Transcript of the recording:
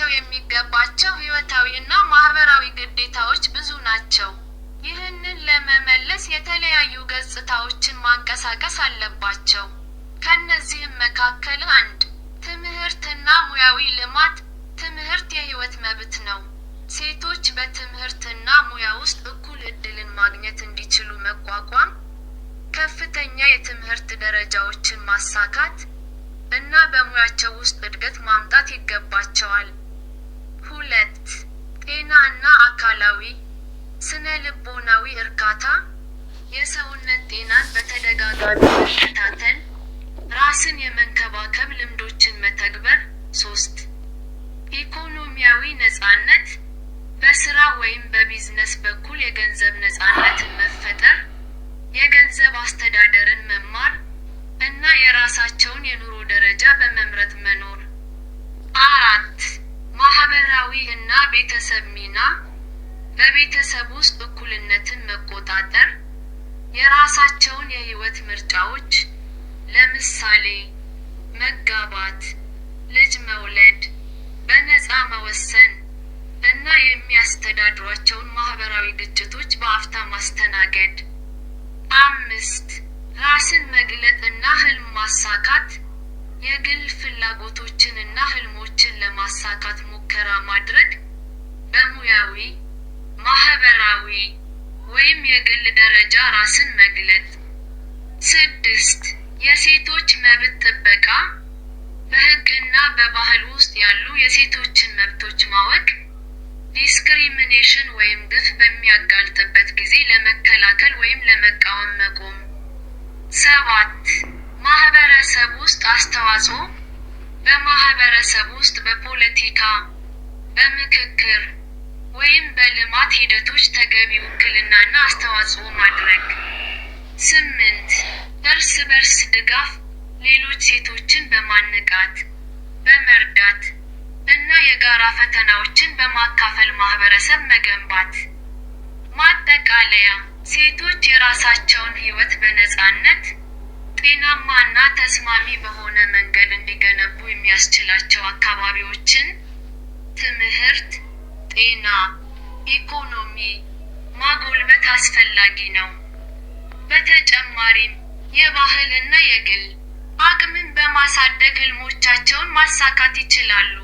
ሊያሟሏቸው የሚገባቸው ሕይወታዊና ማህበራዊ ግዴታዎች ብዙ ናቸው። ይህንን ለመመለስ የተለያዩ ገጽታዎችን ማንቀሳቀስ አለባቸው። ከእነዚህም መካከል 1. ትምህርትና ሙያዊ ልማት። ትምህርት የሕይወት መብት ነው። ሴቶች በትምህርትና ሙያ ውስጥ እኩል ዕድልን ማግኘት እንዲችሉ መቋቋም፣ ከፍተኛ የትምህርት ደረጃዎችን ማሳካት እና በሙያቸው ውስጥ እድገት ማምጣት ይገባቸዋል። 2. ጤና እና አካላዊ፣ ስነ ልቦናዊ እርካታ። የሰውነት ጤናን በተደጋጋሚ መከታተል፣ ራስን የመንከባከብ ልምዶችን መተግበር። 3. ኢኮኖሚያዊ ነጻነት። በስራ ወይም በቢዝነስ በኩል የገንዘብ ነጻነትን መፈጠር፣ የገንዘብ አስተዳደርን መማር እና የራሳቸውን የኑሮ ደረጃ በመምረጥ መኖር። 4. ማህበራዊ እና ቤተሰብ ሚና። በቤተሰብ ውስጥ እኩልነትን መቆጣጠር፣ የራሳቸውን የህይወት ምርጫዎች ለምሳሌ መጋባት፣ ልጅ መውለድ፣ በነፃ መወሰን እና የሚያስተዳድሯቸውን ማህበራዊ ግጭቶች በአፍታ ማስተናገድ። 5. ራስን መግለጥ እና ህልም ማሳካት። የግል ፍላጎቶችን እና ህልሞችን ለማሳካት ሙከራ ማድረግ፣ በሙያዊ፣ ማህበራዊ ወይም የግል ደረጃ ራስን መግለጥ። 6. የሴቶች መብት ጥበቃ። በህግና በባህል ውስጥ ያሉ የሴቶችን መብቶች ማወቅ፣ ዲስክሪሚኔሽን ወይም ግፍ በሚያጋልጥበት ጊዜ ለመከላከል ወይም ለመቃወም መቆም። 7. ማህበረሰብ ውስጥ አስተዋጽኦ። በማህበረሰብ ውስጥ በፖለቲካ፣ በምክክር ወይም በልማት ሂደቶች ተገቢ ውክልናና አስተዋጽኦ ማድረግ። 8. እርስ በርስ ድጋፍ። ሌሎች ሴቶችን በማንቃት፣ በመርዳት እና የጋራ ፈተናዎችን በማካፈል ማህበረሰብ መገንባት። ማጠቃለያ፣ ሴቶች የራሳቸውን ህይወት በነጻነት፣ ጤናማ እና ተስማሚ በሆነ መንገድ እንዲገነቡ የሚያስችላቸው አካባቢዎችን ትምህርት፣ ጤና፣ ኢኮኖሚ ማጎልበት አስፈላጊ ነው። በተጨማሪም የባህል እና የግል አቅምን በማሳደግ ህልሞቻቸውን ማሳካት ይችላሉ።